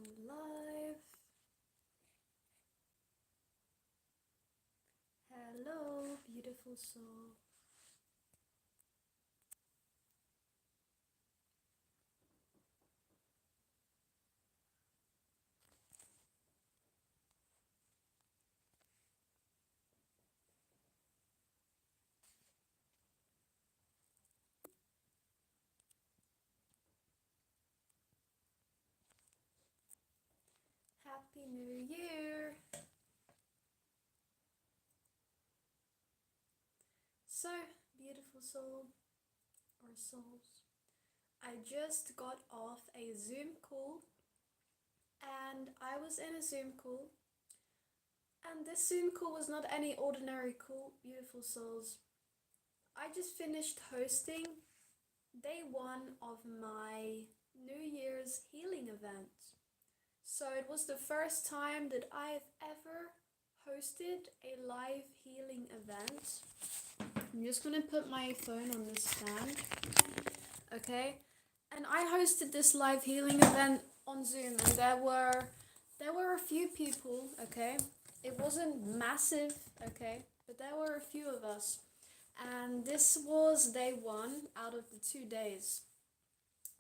And live. Hello, beautiful soul. Happy New Year! So, beautiful soul, or souls, I just got off a Zoom call, and I was in a Zoom call, and this Zoom call was not any ordinary call, beautiful souls. I just finished hosting day one of my New Year's healing event. So it was the first time that I've ever hosted a live healing event. I'm just gonna put my phone on the stand, okay? And I hosted this live healing event on Zoom, and there were a few people, okay? It wasn't massive, okay? But there were a few of us. And this was day one out of the 2 days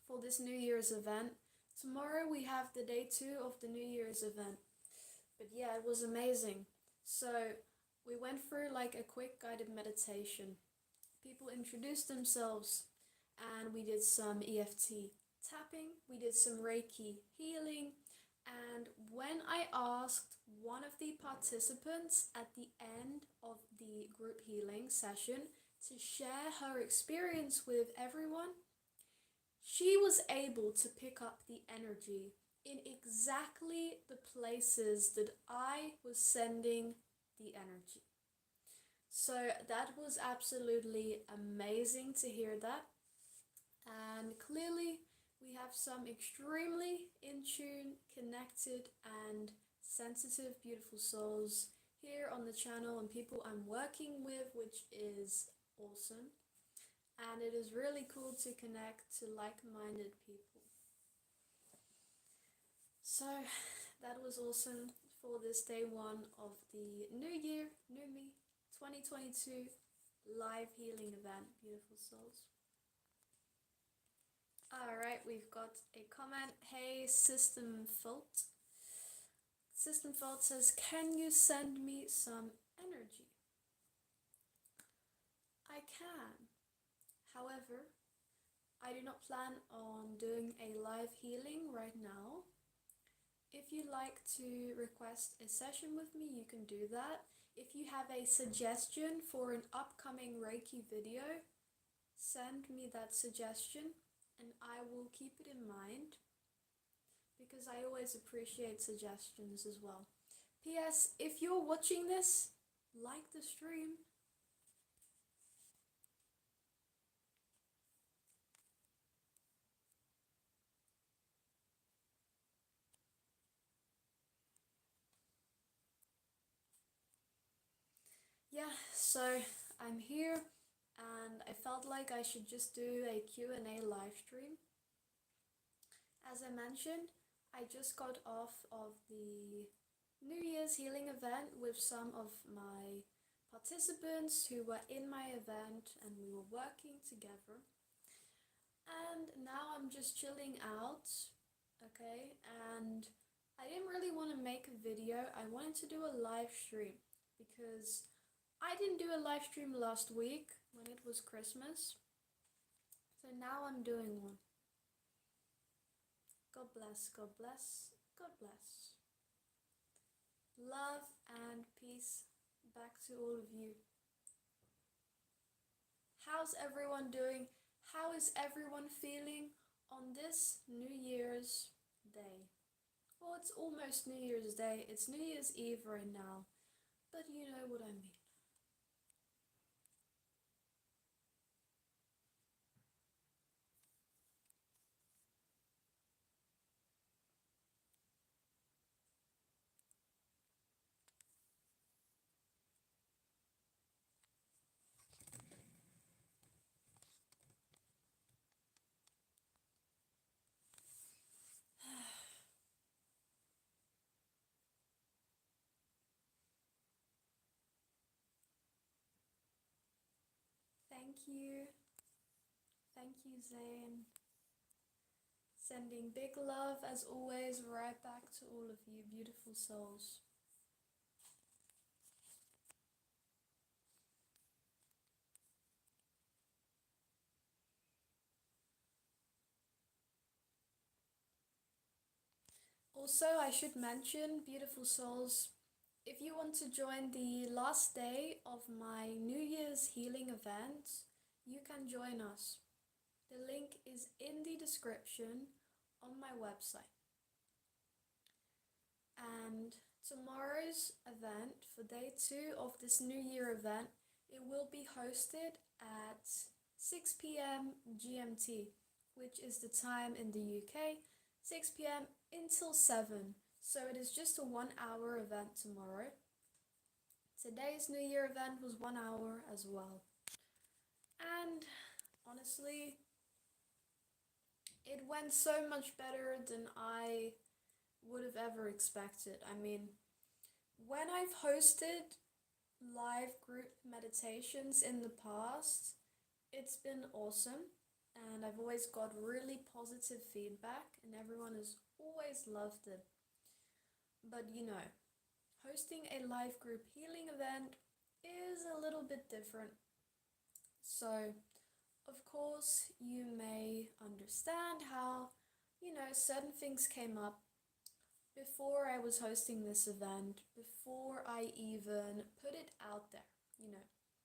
for this New Year's event. Tomorrow we have the day 2 of the New Year's event. But yeah, it was amazing. So we went through like a quick guided meditation. People introduced themselves, and we did some EFT tapping, we did some Reiki healing, and when I asked one of the participants at the end of the group healing session to share her experience with everyone, she was able to pick up the energy in exactly the places that I was sending the energy. So that was absolutely amazing to hear that. And clearly, we have some extremely in tune, connected, and sensitive, beautiful souls here on the channel, and people I'm working with, which is awesome. And it is really cool to connect to like-minded people. So that was awesome for this day one of the New Year, New Me 2022 live healing event, beautiful souls. Alright, we've got a comment. Hey, System Fault. System Fault says, can you send me some energy? I can. However, I do not plan on doing a live healing right now. If you'd like to request a session with me, you can do that. If you have a suggestion for an upcoming Reiki video, send me that suggestion and I will keep it in mind, because I always appreciate suggestions as well. P.S. If you're watching this, like the stream. Yeah, so I'm here and I felt like I should just do a Q&A live stream. As I mentioned, I just got off of the New Year's healing event with some of my participants who were in my event, and we were working together. And now I'm just chilling out, okay? And I didn't really want to make a video. I wanted to do a live stream because I didn't do a live stream last week when it was Christmas. So now I'm doing one. God bless, God bless, God bless. Love and peace back to all of you. How's everyone doing? How is everyone feeling on this New Year's Day? Well, it's almost New Year's Day. It's New Year's Eve right now, but you know what I mean. Thank you. Thank you, Zayn. Sending big love, as always, right back to all of you beautiful souls. Also, I should mention, beautiful souls, if you want to join the last day of my New Year's healing event, you can join us. The link is in the description on my website. And tomorrow's event, for day 2 of this New Year event, it will be hosted at 6 p.m. GMT, which is the time in the UK, 6 p.m. until 7. So it is just a 1-hour event tomorrow. Today's New Year event was 1 hour as well. And honestly, it went so much better than I would have ever expected. I mean, when I've hosted live group meditations in the past, it's been awesome, and I've always got really positive feedback, and everyone has always loved it. But hosting a live group healing event is a little bit different. So, of course, you may understand how, certain things came up before I was hosting this event, before I even put it out there,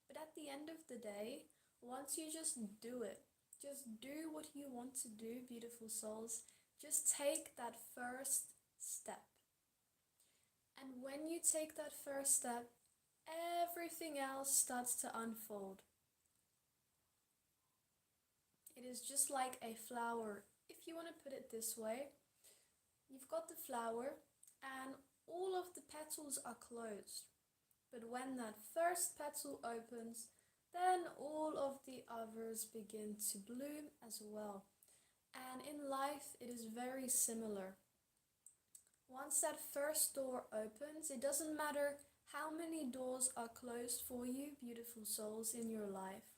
But at the end of the day, once you just do it, just do what you want to do, beautiful souls, just take that first step. And when you take that first step, everything else starts to unfold. It is just like a flower, if you want to put it this way. You've got the flower and all of the petals are closed. But when that first petal opens, then all of the others begin to bloom as well. And in life, it is very similar. Once that first door opens, it doesn't matter how many doors are closed for you, beautiful souls, in your life.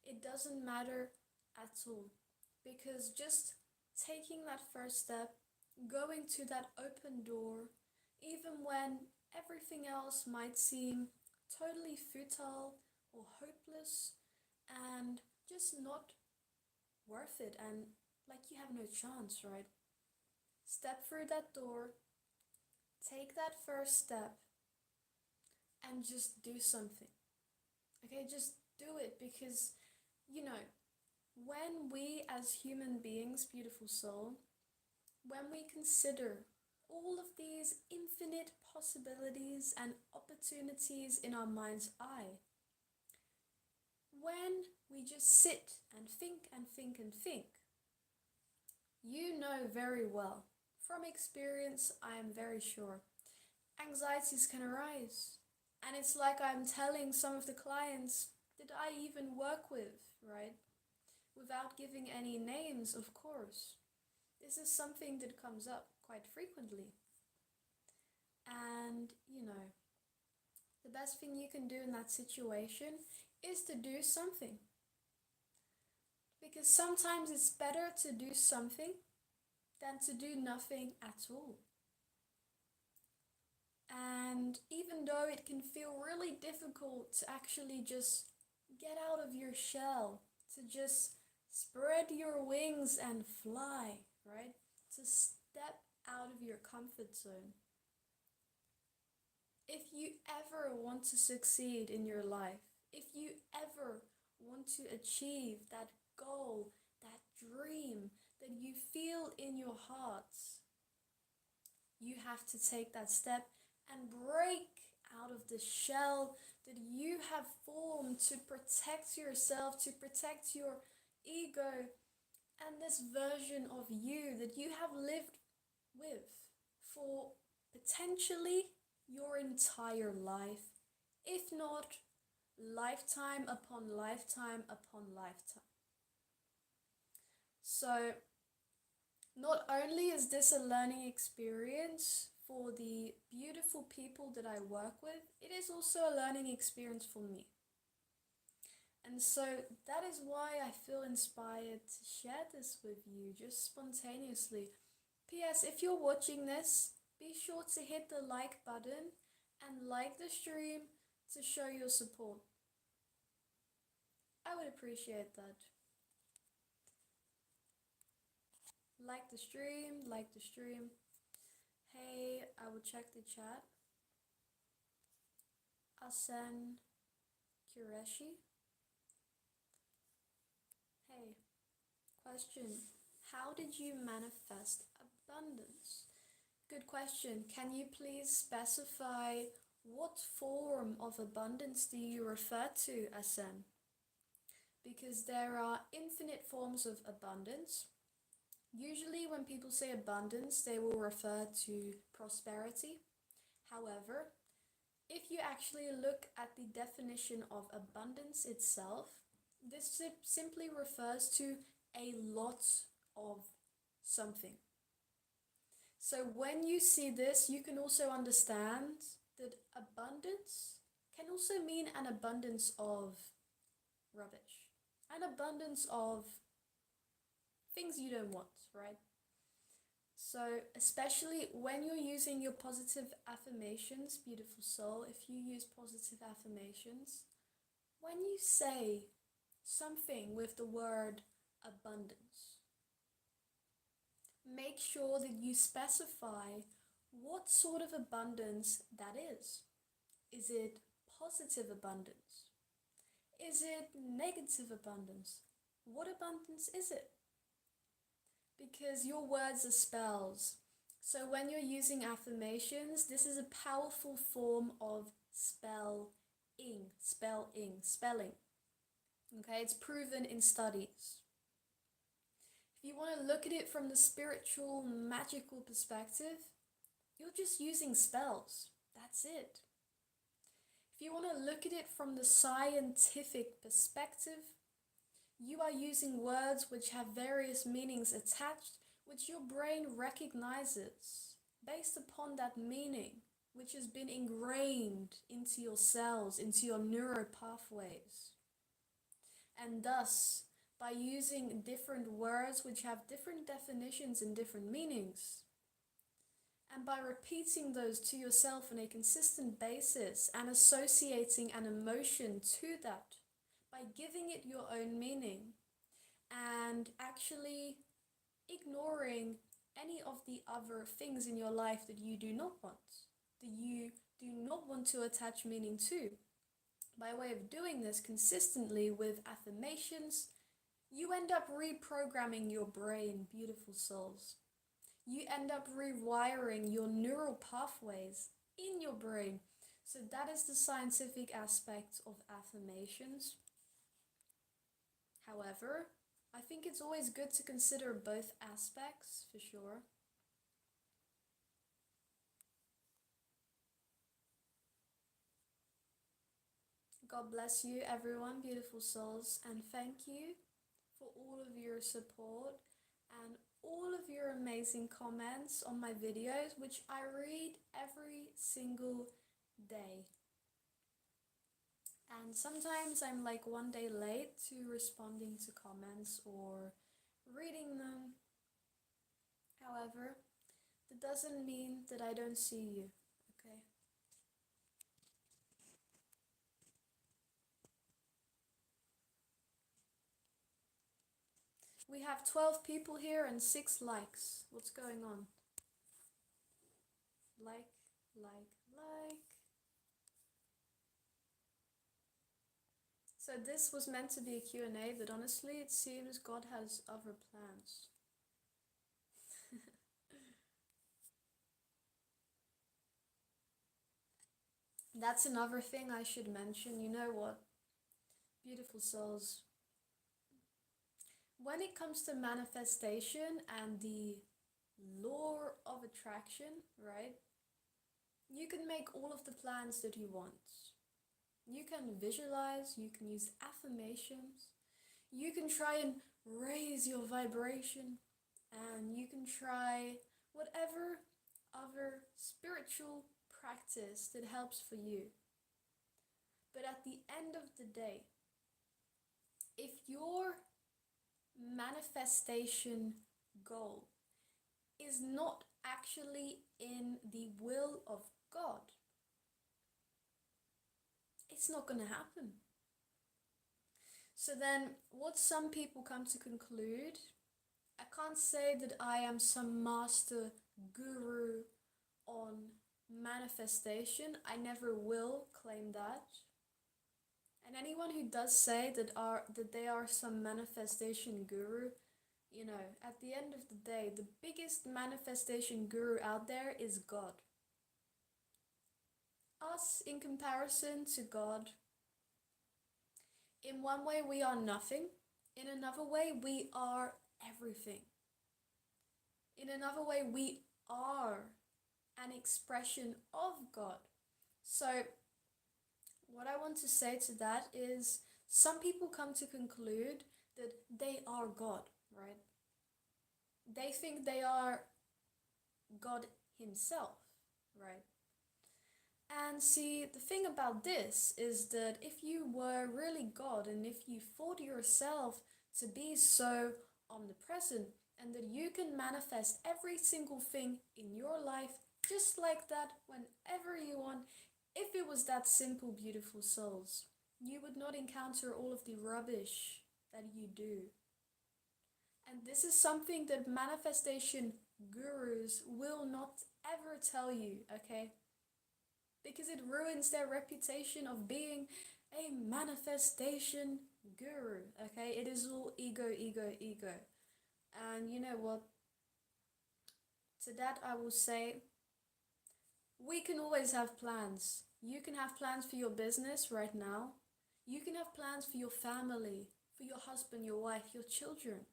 It doesn't matter at all. Because just taking that first step, going to that open door, even when everything else might seem totally futile or hopeless and just not worth it, and like you have no chance, right? Step through that door, take that first step, and just do something. Okay, just do it, because when we as human beings, beautiful soul, when we consider all of these infinite possibilities and opportunities in our mind's eye, when we just sit and think and think and think, you know very well, from experience, I am very sure, anxieties can arise. And it's like I'm telling some of the clients that I even work with, right? Without giving any names, of course. This is something that comes up quite frequently. And, the best thing you can do in that situation is to do something. Because sometimes it's better to do something than to do nothing at all. And even though it can feel really difficult to actually just get out of your shell, to just spread your wings and fly, right? To step out of your comfort zone. If you ever want to succeed in your life, if you ever want to achieve that goal, that dream that you feel in your hearts, you have to take that step and break out of the shell that you have formed to protect yourself, to protect your ego, and this version of you that you have lived with for potentially your entire life, if not lifetime upon lifetime upon lifetime. So not only is this a learning experience for the beautiful people that I work with, it is also a learning experience for me. And so that is why I feel inspired to share this with you just spontaneously. P.S. If you're watching this, be sure to hit the like button and like the stream to show your support. I would appreciate that. Like the stream, like the stream. Hey, I will check the chat. Asen Kureshi. Hey, question. How did you manifest abundance? Good question. Can you please specify what form of abundance do you refer to, Asen? Because there are infinite forms of abundance. Usually when people say abundance, they will refer to prosperity. However, if you actually look at the definition of abundance itself, this simply refers to a lot of something. So when you see this, you can also understand that abundance can also mean an abundance of rubbish, an abundance of things you don't want, right? So especially when you're using your positive affirmations, beautiful soul, if you use positive affirmations, when you say something with the word abundance, make sure that you specify what sort of abundance that is. Is it positive abundance? Is it negative abundance? What abundance is it? Because your words are spells. So when you're using affirmations, this is a powerful form of spelling. Okay, it's proven in studies. If you want to look at it from the spiritual, magical perspective, you're just using spells. That's it. If you want to look at it from the scientific perspective, you are using words which have various meanings attached, which your brain recognizes based upon that meaning, which has been ingrained into your cells, into your neural pathways. And thus, by using different words which have different definitions and different meanings, and by repeating those to yourself on a consistent basis and associating an emotion to that, by giving it your own meaning and actually ignoring any of the other things in your life that you do not want, that you do not want to attach meaning to. By way of doing this consistently with affirmations, you end up reprogramming your brain, beautiful souls. You end up rewiring your neural pathways in your brain. So that is the scientific aspect of affirmations. However, I think it's always good to consider both aspects, for sure. God bless you, everyone, beautiful souls, and thank you for all of your support and all of your amazing comments on my videos, which I read every single day. And sometimes I'm like one day late to responding to comments or reading them. However, that doesn't mean that I don't see you, okay? We have 12 people here and 6 likes. What's going on? Like. So this was meant to be a Q&A, but honestly, it seems God has other plans. That's another thing I should mention. You know what? Beautiful souls. When it comes to manifestation and the law of attraction, right? You can make all of the plans that you want. You can visualize, you can use affirmations, you can try and raise your vibration, and you can try whatever other spiritual practice that helps for you. But at the end of the day, if your manifestation goal is not actually in the will of God, it's not going to happen. So then, what some people come to conclude, I can't say that I am some master guru on manifestation. I never will claim that. And anyone who does say that they are some manifestation guru, at the end of the day, the biggest manifestation guru out there is God. Us, in comparison to God, in one way we are nothing, in another way we are everything. In another way we are an expression of God. So what I want to say to that is, some people come to conclude that they are God, right? They think they are God himself, right? And see, the thing about this is that if you were really God, and if you thought yourself to be so omnipresent, and that you can manifest every single thing in your life just like that whenever you want, if it was that simple, beautiful souls, you would not encounter all of the rubbish that you do. And this is something that manifestation gurus will not ever tell you, okay? Because it ruins their reputation of being a manifestation guru, okay? It is all ego, ego, ego. And you know what? To that I will say, we can always have plans. You can have plans for your business right now. You can have plans for your family, for your husband, your wife, your children.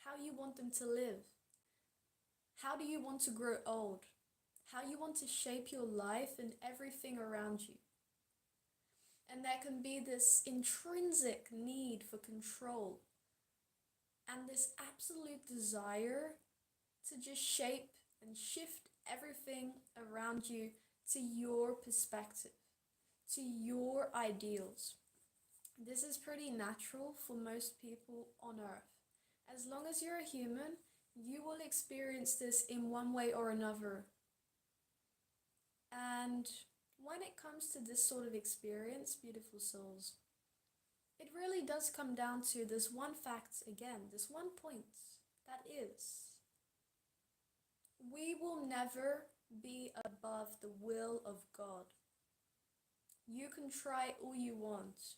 How you want them to live. How do you want to grow old? How you want to shape your life and everything around you. And there can be this intrinsic need for control and this absolute desire to just shape and shift everything around you to your perspective, to your ideals. This is pretty natural for most people on earth. As long as you're a human, you will experience this in one way or another. And when it comes to this sort of experience, beautiful souls, it really does come down to this one fact again, this one point, that is, we will never be above the will of God. You can try all you want.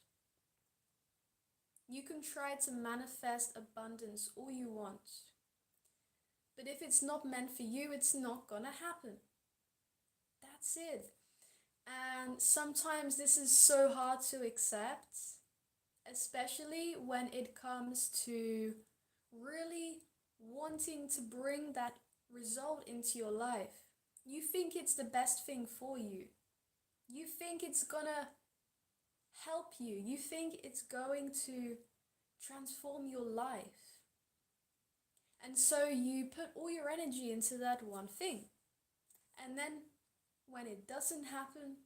You can try to manifest abundance all you want. But if it's not meant for you, it's not gonna happen. That's it. And sometimes this is so hard to accept, especially when it comes to really wanting to bring that result into your life. You think it's the best thing for you. You think it's gonna help you. You think it's going to transform your life. And so you put all your energy into that one thing. And then when it doesn't happen,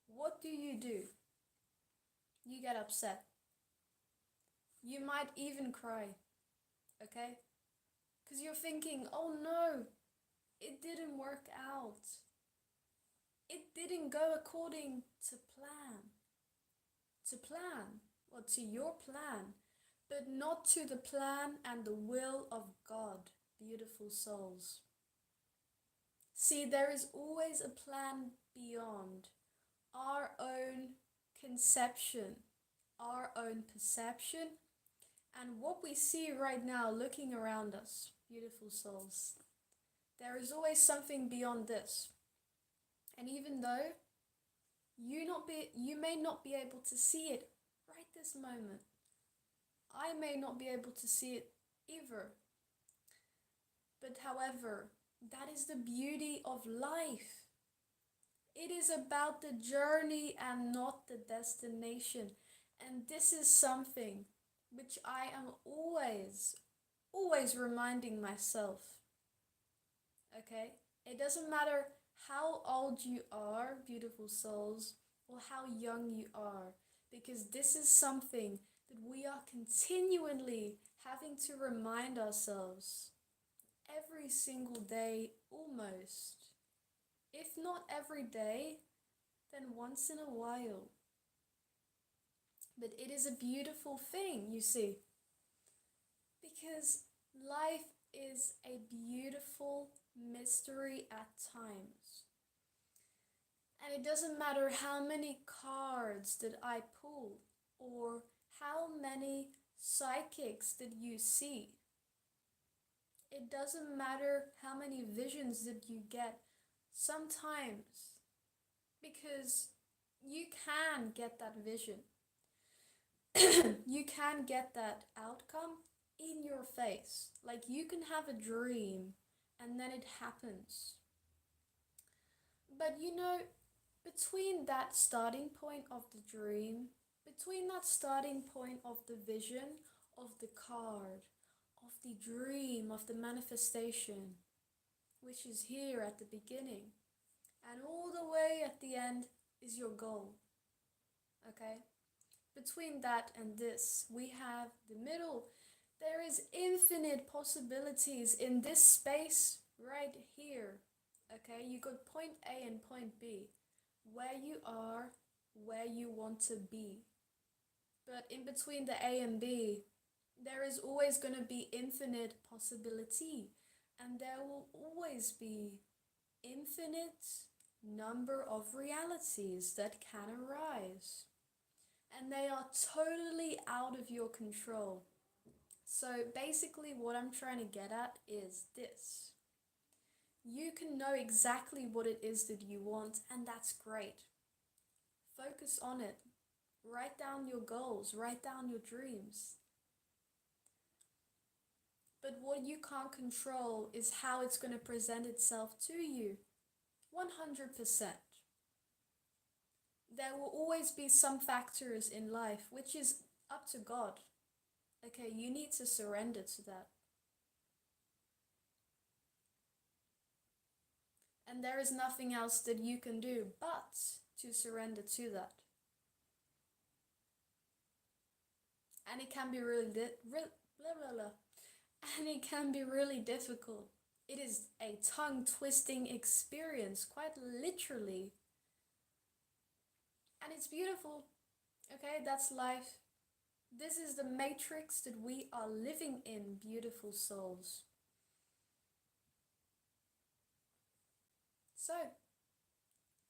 what do? You get upset. You might even cry, okay? Because you're thinking, oh no, it didn't work out. It didn't go according to plan. To plan, or to your plan, but not to the plan and the will of God, beautiful souls. See, there is always a plan beyond our own conception, our own perception, and what we see right now looking around us, beautiful souls. There is always something beyond this. And even though you may not be able to see it right this moment, I may not be able to see it either. But however, that is the beauty of life. It is about the journey and not the destination. And this is something which I am always reminding myself. Okay? It doesn't matter how old you are, beautiful souls, or how young you are, because this is something that we are continually having to remind ourselves every single day almost. If not every day, then once in a while. But it is a beautiful thing, you see, because life is a beautiful mystery at times. And it doesn't matter how many cards that I pull or how many psychics that you see. It doesn't matter how many visions that you get sometimes, because you can get that vision. You can get that outcome in your face. Like, you can have a dream and then it happens. But between that starting point of the dream, between that starting point of the vision, of the card, of the dream, of the manifestation, which is here at the beginning, and all the way at the end is your goal. Okay? Between that and this, we have the middle. There is infinite possibilities in this space right here. Okay? You got point A and point B, where you are, where you want to be. But in between the A and B, there is always going to be infinite possibility, and there will always be infinite number of realities that can arise, and they are totally out of your control. So basically what I'm trying to get at is this: you can know exactly what it is that you want, and that's great. Focus on it. Write down your goals, write down your dreams. But what you can't control is how it's going to present itself to you. 100%. There will always be some factors in life which is up to God. Okay, you need to surrender to that. And there is nothing else that you can do but to surrender to that. And it can be really difficult. It is a tongue-twisting experience, quite literally. And it's beautiful. Okay, that's life. This is the matrix that we are living in, beautiful souls. So,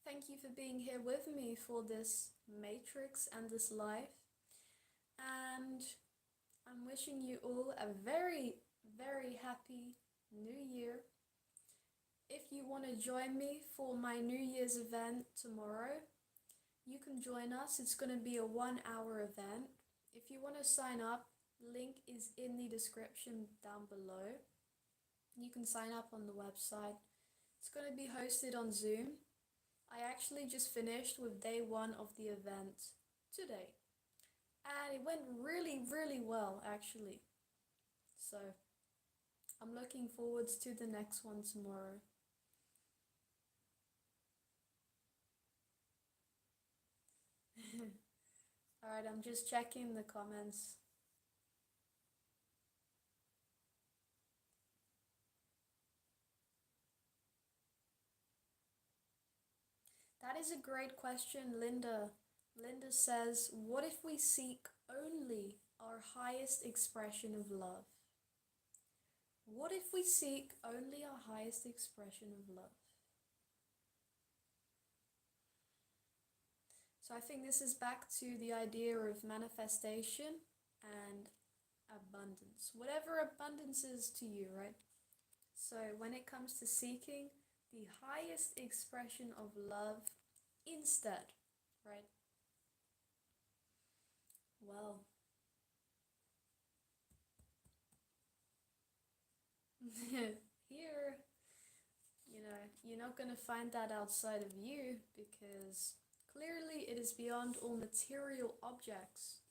thank you for being here with me for this matrix and this life. And I'm wishing you all a very, very happy New Year. If you want to join me for my New Year's event tomorrow, you can join us. It's going to be a 1-hour event. If you want to sign up, link is in the description down below. You can sign up on the website. It's going to be hosted on Zoom. I actually just finished with day 1 of the event today. And it went really, really well, actually. So, I'm looking forward to the next one tomorrow. Alright, I'm just checking the comments. That is a great question, Linda. Linda says, what if we seek only our highest expression of love? What if we seek only our highest expression of love? So I think this is back to the idea of manifestation and abundance. Whatever abundance is to you, right? So when it comes to seeking the highest expression of love instead, right? Well, here, you're not going to find that outside of you, because clearly it is beyond all material objects.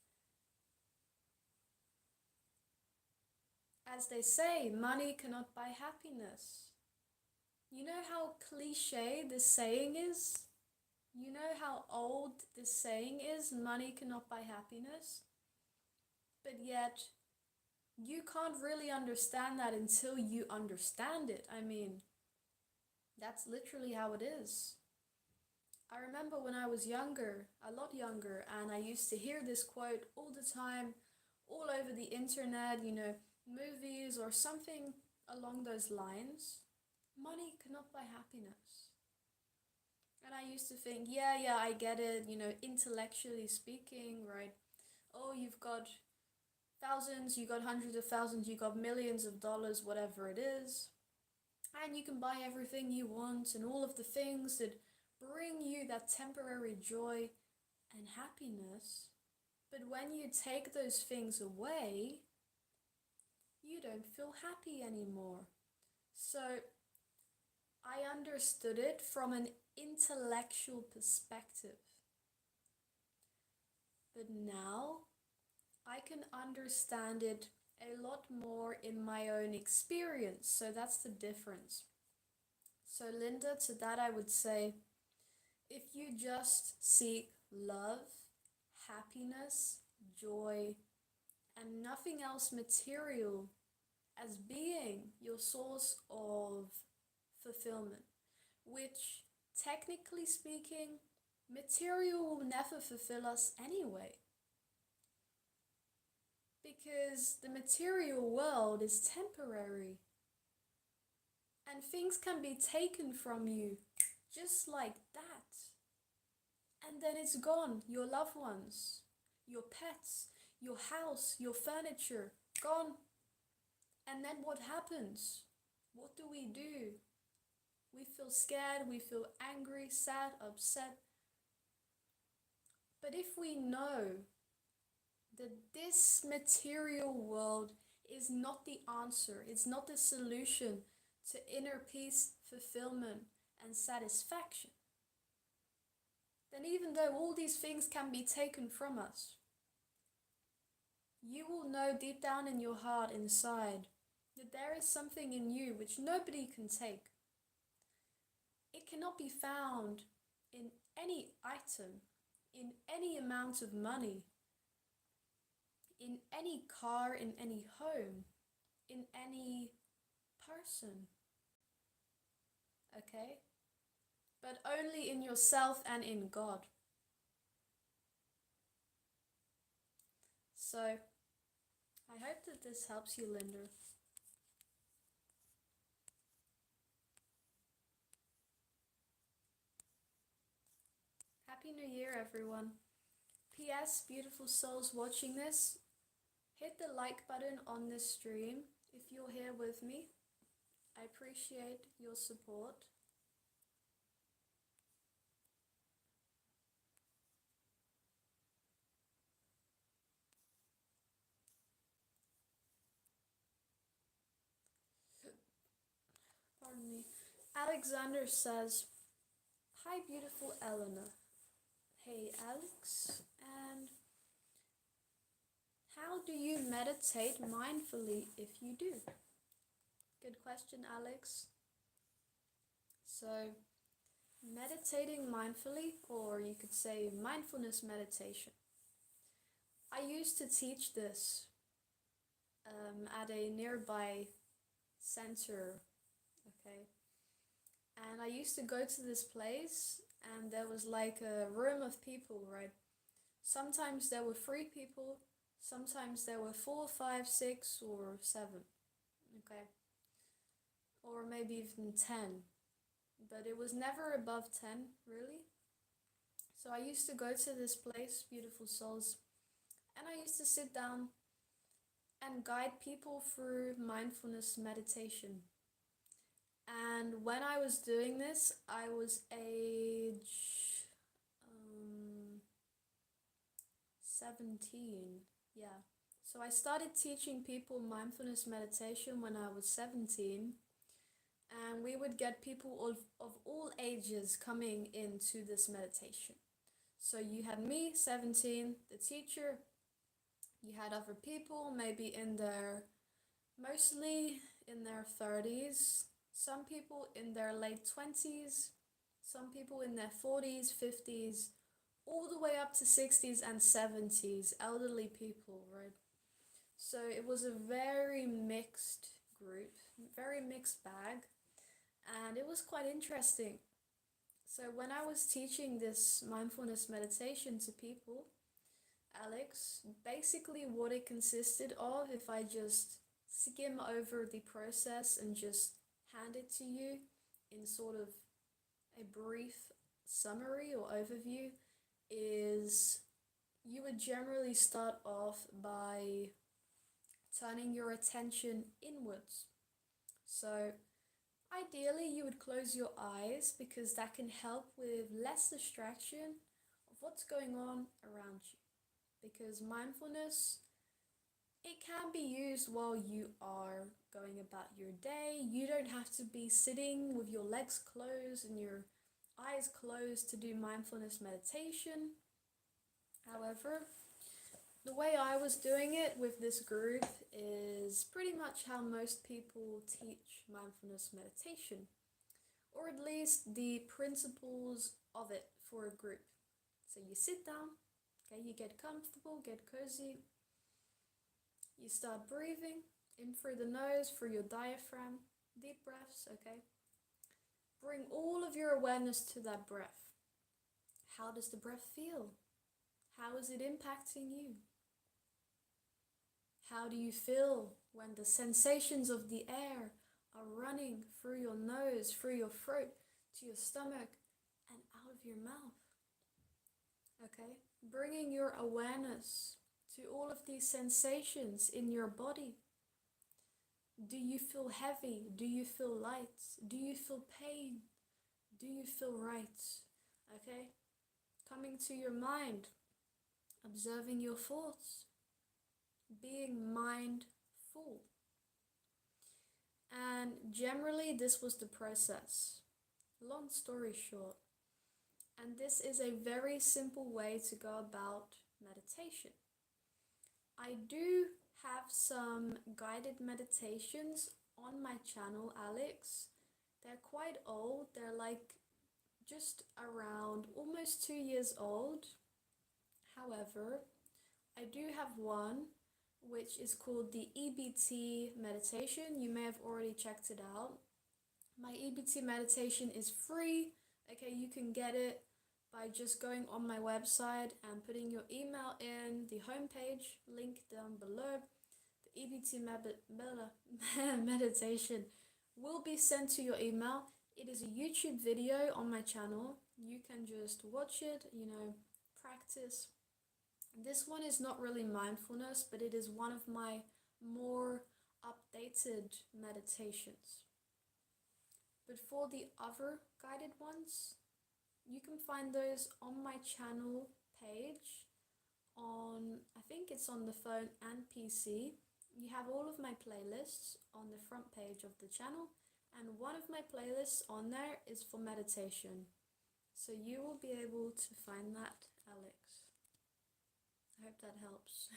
As they say, money cannot buy happiness. You know how cliche this saying is? You know how old this saying is, money cannot buy happiness? But yet, you can't really understand that until you understand it. I mean, that's literally how it is. I remember when I was younger, a lot younger, and I used to hear this quote all the time, all over the internet, movies or something along those lines. Money cannot buy happiness. And I used to think, yeah, I get it, intellectually speaking, right? Oh, you've got thousands, you got hundreds of thousands, you got millions of dollars, whatever it is. And you can buy everything you want and all of the things that bring you that temporary joy and happiness. But when you take those things away, you don't feel happy anymore. So I understood it from an intellectual perspective. But now I can understand it a lot more in my own experience. So that's the difference. So Linda, to that I would say, if you just seek love, happiness, joy, and nothing else material as being your source of fulfillment, which technically speaking, material will never fulfill us anyway. Because the material world is temporary. And things can be taken from you just like that. And then it's gone. Your loved ones, your pets, your house, your furniture, gone. And then what happens? What do? We feel scared, we feel angry, sad, upset. But if we know that this material world is not the answer, it's not the solution to inner peace, fulfillment, and satisfaction, then even though all these things can be taken from us, you will know deep down in your heart inside that there is something in you which nobody can take. It cannot be found in any item, in any amount of money, in any car, in any home, in any person. Okay? But only in yourself and in God. So, I hope that this helps you, Linda. Happy New Year, everyone. P.S. Beautiful souls watching this, hit the like button on this stream if you're here with me. I appreciate your support. Pardon me. Alexander says, hi, beautiful Ellena. Hey, Alex. And how do you meditate mindfully if you do? Good question, Alex. So, meditating mindfully, or you could say mindfulness meditation. I used to teach this at a nearby center, okay? And I used to go to this place, and there was like a room of people, right? Sometimes there were 3 people, sometimes there were 4, 5, 6, or 7, okay? Or maybe even 10. But it was never above 10, really. So I used to go to this place, beautiful souls, and I used to sit down and guide people through mindfulness meditation. And when I was doing this, I was age 17, yeah. So I started teaching people mindfulness meditation when I was 17. And we would get people of all ages coming into this meditation. So you had me, 17, the teacher. You had other people, maybe mostly in their 30s. Some people in their late 20s. Some people in their 40s, 50s, all the way up to 60s and 70s, elderly people, right? So it was a very mixed group, very mixed bag, and it was quite interesting. So when I was teaching this mindfulness meditation to people, Alex, basically what it consisted of, if I just skim over the process and just hand it to you in sort of a brief summary or overview, is you would generally start off by turning your attention inwards. So ideally you would close your eyes because that can help with less distraction of what's going on around you. Because mindfulness, it can be used while you are going about your day. You don't have to be sitting with your legs closed and your eyes closed to do mindfulness meditation. However, the way I was doing it with this group is pretty much how most people teach mindfulness meditation, or at least the principles of it for a group. So you sit down, okay, you get comfortable, get cozy, you start breathing in through the nose, through your diaphragm, deep breaths, okay? Bring all of your awareness to that breath. How does the breath feel? How is it impacting you? How do you feel when the sensations of the air are running through your nose, through your throat, to your stomach, and out of your mouth? Okay, bringing your awareness to all of these sensations in your body. Do you feel heavy? Do you feel light? Do you feel pain? Do you feel right? Okay, coming to your mind, observing your thoughts, being mindful. And generally this was the process. Long story short. And this is a very simple way to go about meditation. I do have some guided meditations on my channel, Alex. They're quite old. They're like just around almost 2 years old. However, I do have one which is called the EBT meditation. You may have already checked it out. My EBT meditation is free. Okay, you can get it by just going on my website and putting your email in the homepage, link down below. The EBT meditation will be sent to your email. It is a YouTube video on my channel. You can just watch it, practice. This one is not really mindfulness, but it is one of my more updated meditations. But for the other guided ones, you can find those on my channel page on, I think it's on the phone and PC. You have all of my playlists on the front page of the channel, and one of my playlists on there is for meditation. So you will be able to find that, Alex. I hope that helps.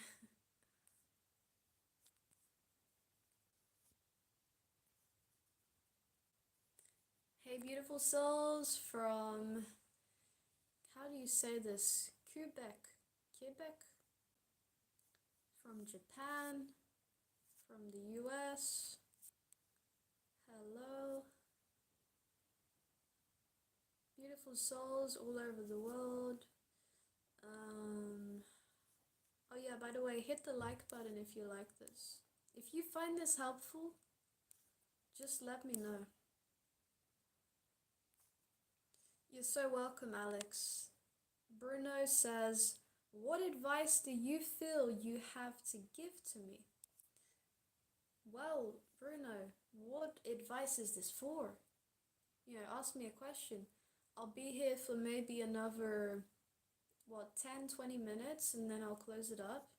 Hey beautiful souls from, how do you say this? Quebec, from Japan, from the US. Hello. Beautiful souls all over the world. Oh yeah, by the way, hit the like button if you like this. If you find this helpful, just let me know. You're so welcome, Alex. Bruno says, what advice do you feel you have to give to me? Well, Bruno, what advice is this for? Ask me a question. I'll be here for maybe another, 10-20 minutes, and then I'll close it up.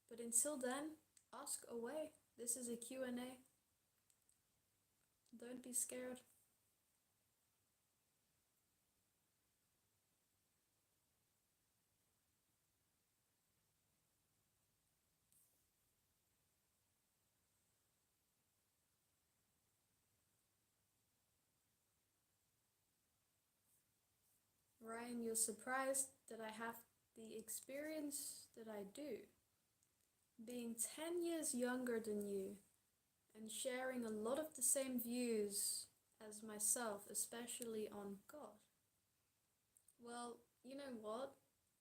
But until then, ask away. This is a Q&A. Don't be scared. Ryan, you're surprised that I have the experience that I do. being 10 years younger than you and sharing a lot of the same views as myself, especially on God. Well, you know what?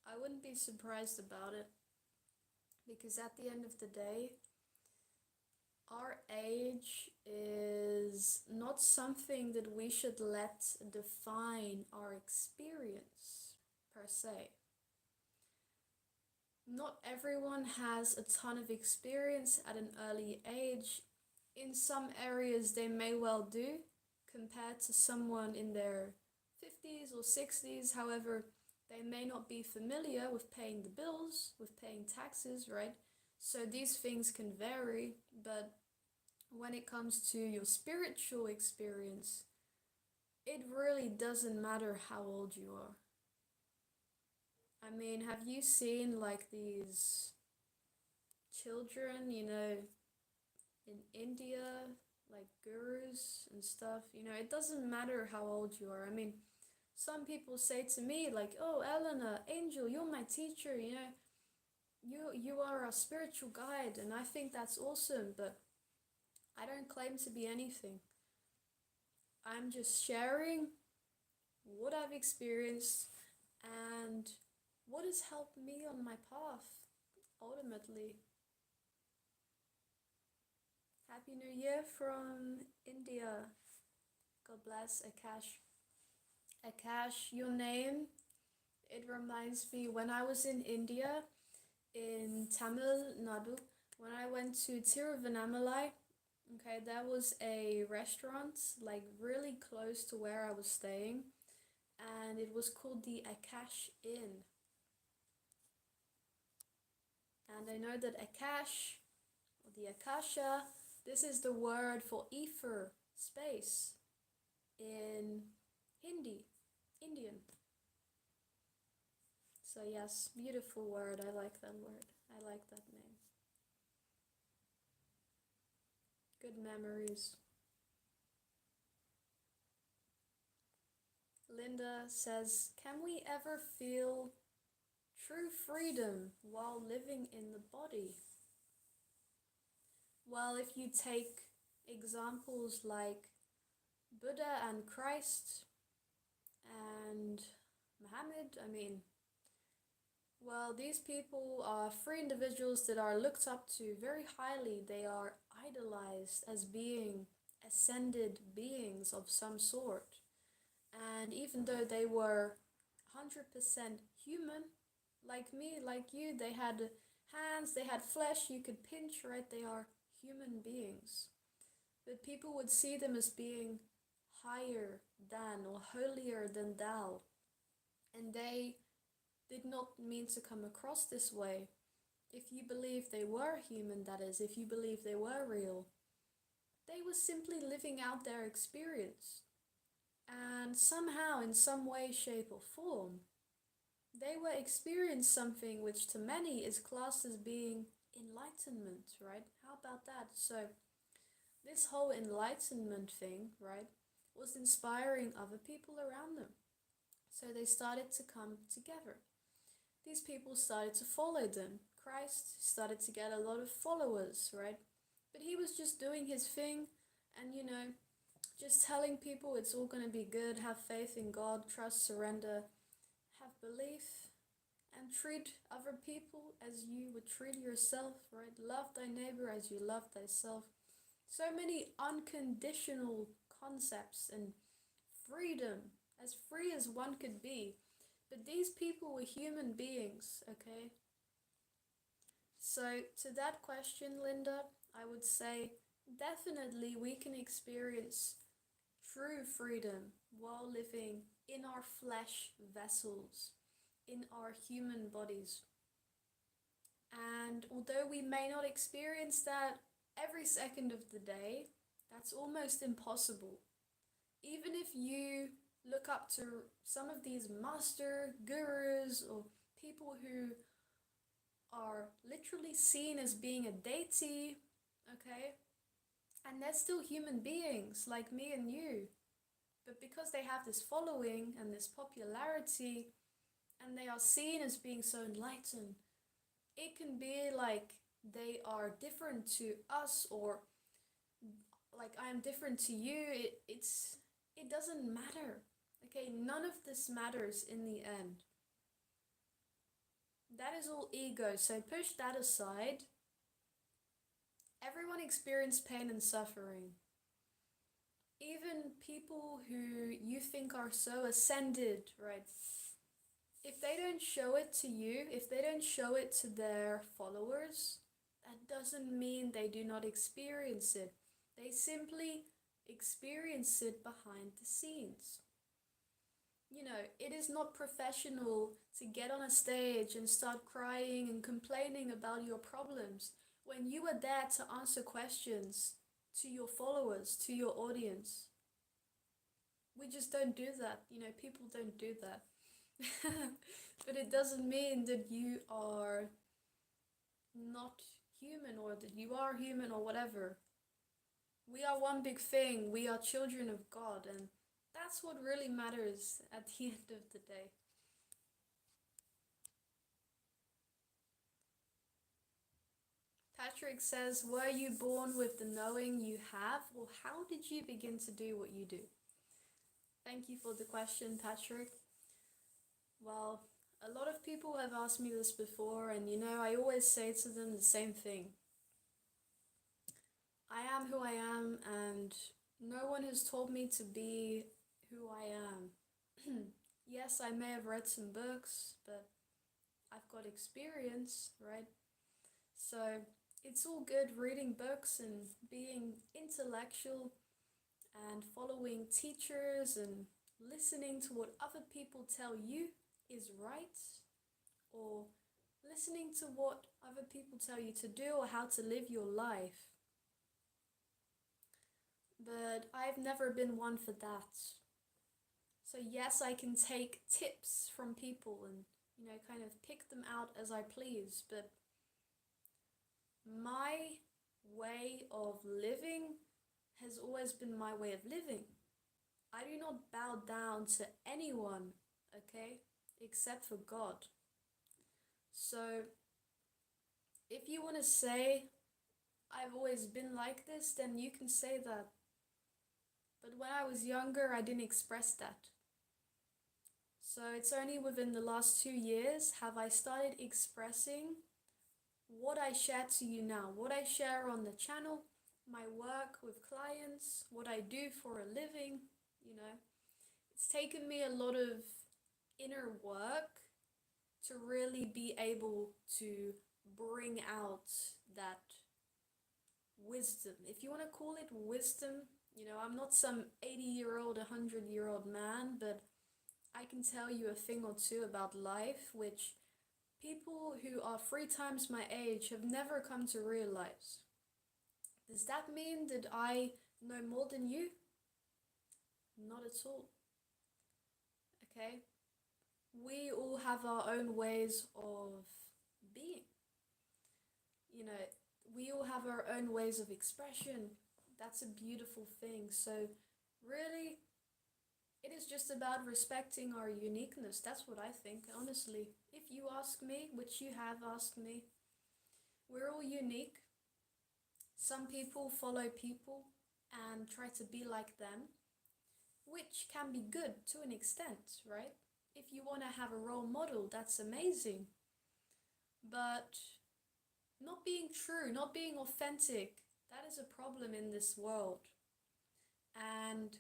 I wouldn't be surprised about it, because at the end of the day, our age is not something that we should let define our experience per se. Not everyone has a ton of experience at an early age. In some areas they may well do, compared to someone in their 50s or 60s. However, they may not be familiar with paying the bills, with paying taxes, right? So these things can vary, but when it comes to your spiritual experience, it really doesn't matter how old you are. I mean, have you seen like these children, in India, like gurus and stuff? It doesn't matter how old you are. I mean, some people say to me like, "Oh, Ellena, Angel, you're my teacher, you are a spiritual guide," and I think that's awesome, but I don't claim to be anything. I'm just sharing what I've experienced and what has helped me on my path, ultimately. Happy New Year from India. God bless, Akash. Akash, your name, it reminds me when I was in India, in Tamil Nadu, when I went to Tiruvannamalai. Okay, there was a restaurant like really close to where I was staying, and it was called the Akash Inn. And I know that Akash, or the Akasha, this is the word for ether, space, in Indian. So yes, beautiful word. I like that word. I like that name. Good memories. Linda says, can we ever feel true freedom while living in the body? Well, if you take examples like Buddha and Christ and Muhammad, well, these people are free individuals that are looked up to very highly. They are idolized as being ascended beings of some sort. And even though they were 100% human, like me, like you, they had hands, they had flesh, you could pinch, right? They are human beings. But people would see them as being higher than or holier than thou. And they did not mean to come across this way. If you believe they were human, that is, if you believe they were real, they were simply living out their experience. And somehow, in some way, shape, or form, they were experiencing something which to many is classed as being enlightenment, right? How about that? So, this whole enlightenment thing, right, was inspiring other people around them. So they started to come together. These people started to follow them. Christ started to get a lot of followers, right? But he was just doing his thing and, just telling people it's all going to be good, have faith in God, trust, surrender, have belief, and treat other people as you would treat yourself, right? Love thy neighbor as you love thyself. So many unconditional concepts and freedom, as free as one could be. But these people were human beings, okay? So to that question, Linda, I would say definitely we can experience true freedom while living in our flesh vessels, in our human bodies. And although we may not experience that every second of the day, that's almost impossible. Even if you look up to some of these master gurus or people who are literally seen as being a deity, okay? And they're still human beings like me and you. But because they have this following and this popularity, and they are seen as being so enlightened, it can be like they are different to us, or like I am different to you, it doesn't matter. Okay, none of this matters in the end. That is all ego, so push that aside. Everyone experiences pain and suffering. Even people who you think are so ascended, right? If they don't show it to you, if they don't show it to their followers, that doesn't mean they do not experience it. They simply experience it behind the scenes. You know, it is not professional to get on a stage and start crying and complaining about your problems when you are there to answer questions to your followers, to your audience. We just don't do that. You know, people don't do that. But it doesn't mean that you are not human, or that you are human, or whatever. We are one big thing. We are children of God, and that's what really matters at the end of the day. Patrick says, were you born with the knowing you have, or how did you begin to do what you do? Thank you for the question, Patrick. Well, a lot of people have asked me this before, and you know, I always say to them the same thing. I am who I am, and no one has told me to be who I am. Yes, I may have read some books, but I've got experience, right? So it's all good reading books and being intellectual and following teachers and listening to what other people tell you is right, or listening to what other people tell you to do or how to live your life. But I've never been one for that. So yes, I can take tips from people and, you know, kind of pick them out as I please, but my way of living has always been my way of living. I do not bow down to anyone, okay, except for God. So if you want to say I've always been like this, then you can say that. But when I was younger, I didn't express that. So it's only within the last 2 years have I started expressing what I share to you now, what I share on the channel, my work with clients, what I do for a living, you know. It's taken me a lot of inner work to really be able to bring out that wisdom. If you want to call it wisdom, you know, I'm not some 80-year-old, 100-year-old man, but I can tell you a thing or two about life, which people who are 3 times my age have never come to realize. Does that mean that I know more than you? Not at all. Okay? We all have our own ways of being. You know, we all have our own ways of expression. That's a beautiful thing. So really, it is just about respecting our uniqueness. That's what I think, honestly. If you ask me, which you have asked me, we're all unique. Some people follow people and try to be like them, which can be good to an extent, right? If you want to have a role model, that's amazing. But not being true, not being authentic, that is a problem in this world. And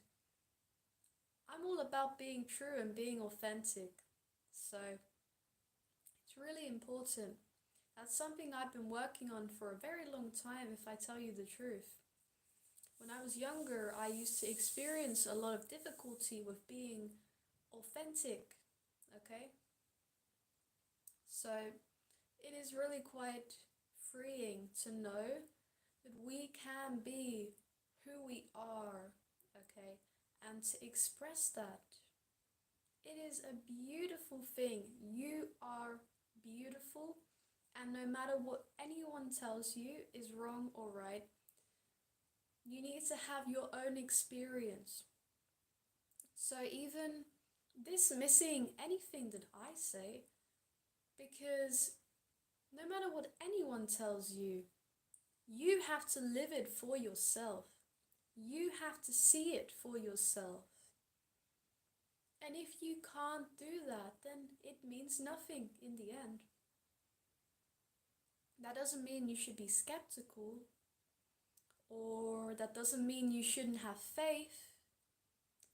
I'm all about being true and being authentic. So it's really important. That's something I've been working on for a very long time, if I tell you the truth. When I was younger, I used to experience a lot of difficulty with being authentic, okay? So it is really quite freeing to know that we can be who we are, okay? And to express that. It is a beautiful thing. You are beautiful, and no matter what anyone tells you is wrong or right, you need to have your own experience. So even dismissing anything that I say, because No matter what anyone tells you, you have to live it for yourself. You have to see it for yourself. And if you can't do that, then it means nothing in the end. That doesn't mean you should be skeptical, or that doesn't mean you shouldn't have faith,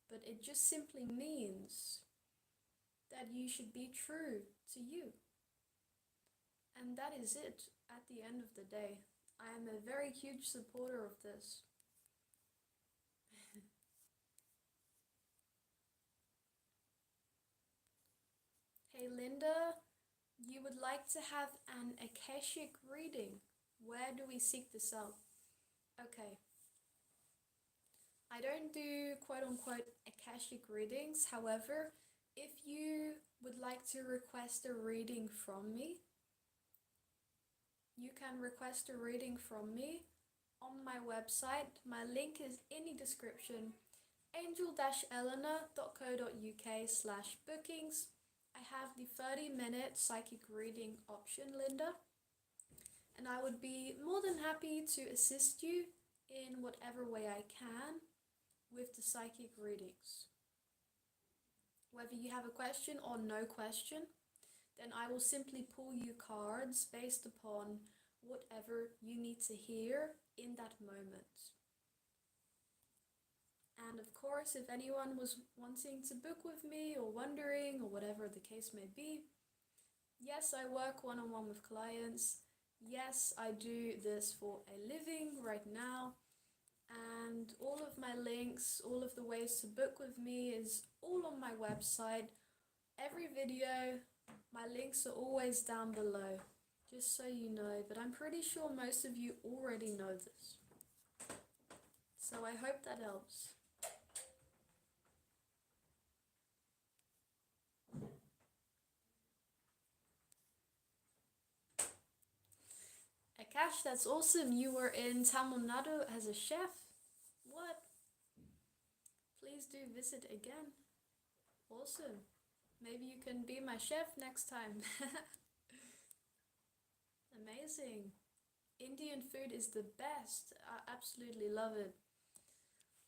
but it just simply means that you should be true to you. And that is it at the end of the day. I am a very huge supporter of this. Hey Linda, you would like to have an Akashic reading. Where do we seek this out? Okay. I don't do quote-unquote Akashic readings. However, if you would like to request a reading from me, you can request a reading from me on my website. My link is in the description, angel-elena.co.uk/bookings. I have the 30-minute psychic reading option, Linda, and I would be more than happy to assist you in whatever way I can with the psychic readings. Whether you have a question or no question, then I will simply pull you cards based upon whatever you need to hear in that moment. And of course, if anyone was wanting to book with me or wondering or whatever the case may be, yes, I work one-on-one with clients. Yes, I do this for a living right now. And all of my links, all of the ways to book with me is all on my website. Every video, my links are always down below, just so you know. But I'm pretty sure most of you already know this. So I hope that helps. Akash, that's awesome. You were in Tamil Nadu as a chef. What? Please do visit again. Awesome. Maybe you can be my chef next time. Amazing. Indian food is the best. I absolutely love it.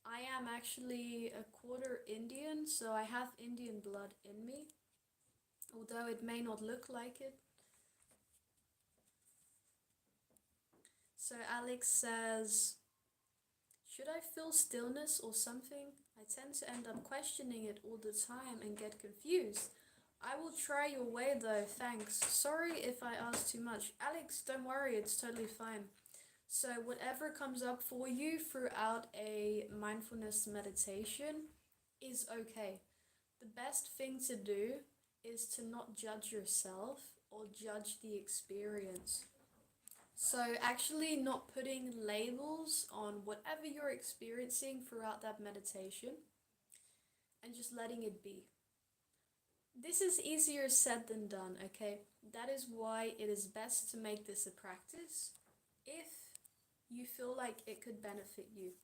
I am actually a quarter Indian, so I have Indian blood in me, although it may not look like it. So Alex says, should I feel stillness or something? I tend to end up questioning it all the time and get confused. I will try your way though, thanks. Sorry if I ask too much. Alex, don't worry, it's totally fine. So whatever comes up for you throughout a mindfulness meditation is okay. The best thing to do is to not judge yourself or judge the experience. So actually not putting labels on whatever you're experiencing throughout that meditation and just letting it be. This is easier said than done, okay? That is why it is best to make this a practice if you feel like it could benefit you.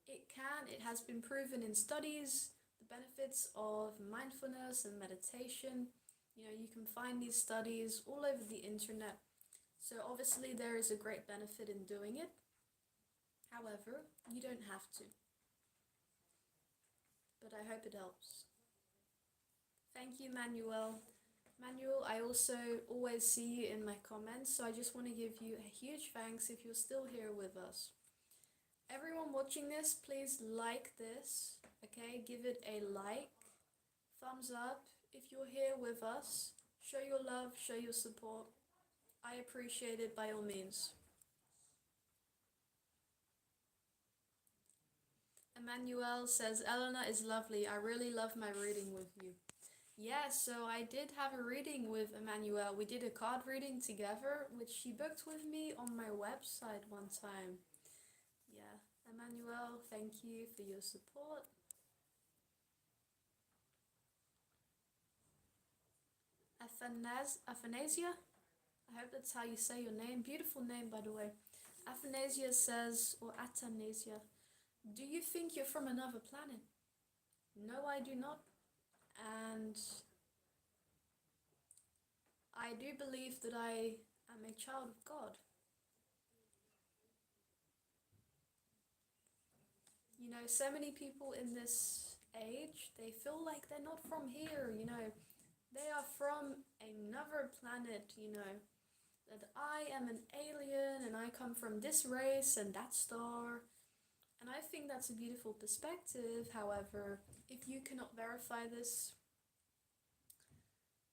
It can, it has been proven in studies, the benefits of mindfulness and meditation. You know, you can find these studies all over the internet. So obviously there is a great benefit in doing it. However, you don't have to. But I hope it helps. Thank you, Manuel. Manuel, I also always see you in my comments, so I just want to give you a huge thanks if you're still here with us. Everyone watching this, please like this, okay? Give it a like, thumbs up if you're here with us. Show your love, show your support. I appreciate it by all means. Emmanuel says, Ellena is lovely. I really love my reading with you. Yeah, so I did have a reading with Emmanuel. We did a card reading together, which she booked with me on my website one time. Yeah, Emmanuel, thank you for your support. Athanasia? I hope that's how you say your name. Beautiful name, by the way. Athanasia says, or Athanasia, do you think you're from another planet? No, I do not. And I do believe that I am a child of God. You know, so many people in this age, they feel like they're not from here, you know. They are from another planet, you know. That I am an alien and I come from this race and that star. And I think that's a beautiful perspective. However, if you cannot verify this,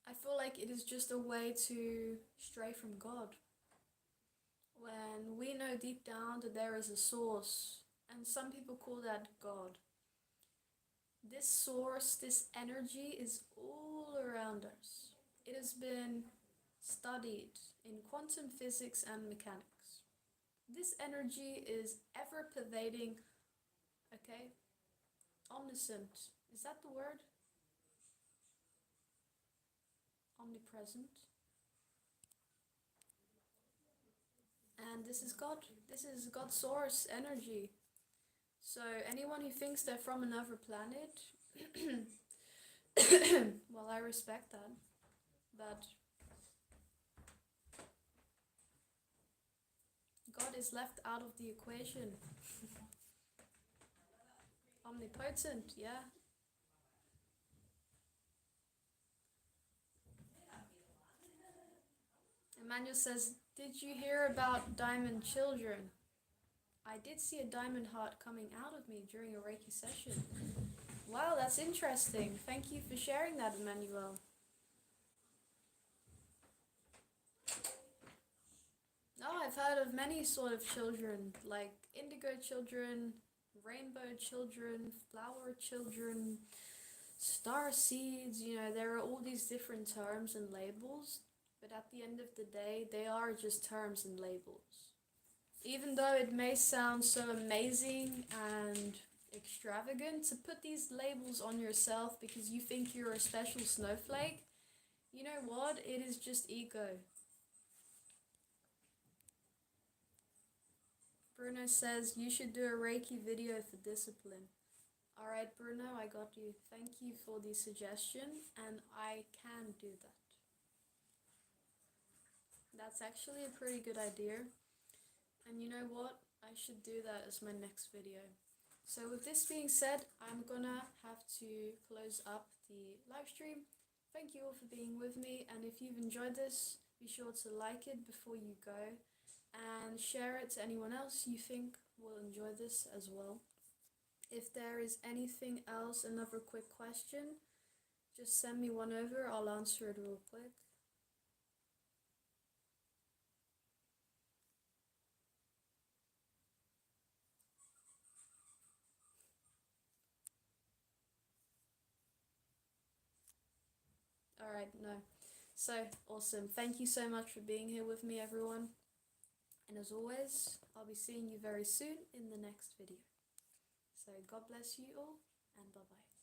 I feel like it is just a way to stray from God. When we know deep down that there is a source, and some people call that God. This source, this energy is all around us. It has been studied in quantum physics and mechanics. This energy is ever pervading, okay? Omniscient. Is that the word? Omnipresent. And this is God. This is God's source energy. So anyone who thinks they're from another planet, well, I respect that. But God is left out of the equation. Omnipotent, yeah. Emmanuel says, did you hear about diamond children? I did see a diamond heart coming out of me during a Reiki session. Wow, that's interesting. Thank you for sharing that, Emmanuel. No, I've heard of many sort of children, like indigo children, rainbow children, flower children, star seeds. You know, there are all these different terms and labels, but at the end of the day, they are just terms and labels. Even though it may sound so amazing and extravagant to put these labels on yourself because you think you're a special snowflake, you know what? It is just ego. Bruno says you should do a Reiki video for discipline. Alright, Bruno, I got you. Thank you for the suggestion, and I can do that. That's actually a pretty good idea. And you know what? I should do that as my next video. So with this being said, I'm gonna have to close up the live stream. Thank you all for being with me, and if you've enjoyed this, be sure to like it before you go and share it to anyone else you think will enjoy this as well. If there is anything else, another quick question, just send me one over, I'll answer it real quick. Alright, no. So, awesome. Thank you so much for being here with me, everyone. And as always, I'll be seeing you very soon in the next video. So, God bless you all, and bye-bye.